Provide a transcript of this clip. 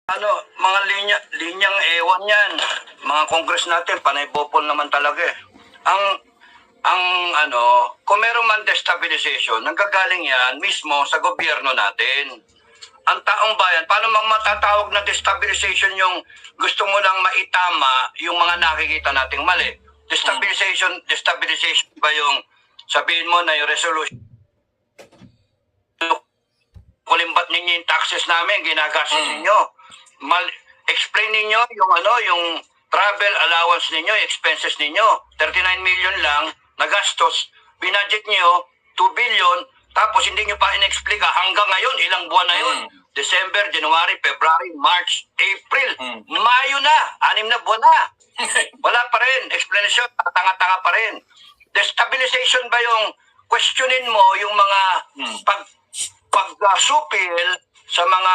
Ano, mga linyang ewan yan. Mga kongres natin, panay bopol naman talaga eh. Ang kung meron man destabilization, nanggagaling yan mismo sa gobyerno natin. Ang taong bayan, paano matatawag na destabilization yung gusto mo lang maitama yung mga nakikita nating mali? Destabilization ba yung sabihin mo na yung resolution? Kulimbat ninyo yung taxes namin, ginagastos ninyo. Explain ninyo yung travel allowance ninyo, expenses ninyo. 39 million lang nagastos. Binudget nyo 2 billion, tapos hindi nyo pa in-explica hanggang ngayon, ilang buwan na yun. December, January, February, March, April, Mayo na, 6 na buwan na. Wala pa rin, explanation, tanga-tanga pa rin. Destabilization ba yung questionin mo yung mga pag-supil sa mga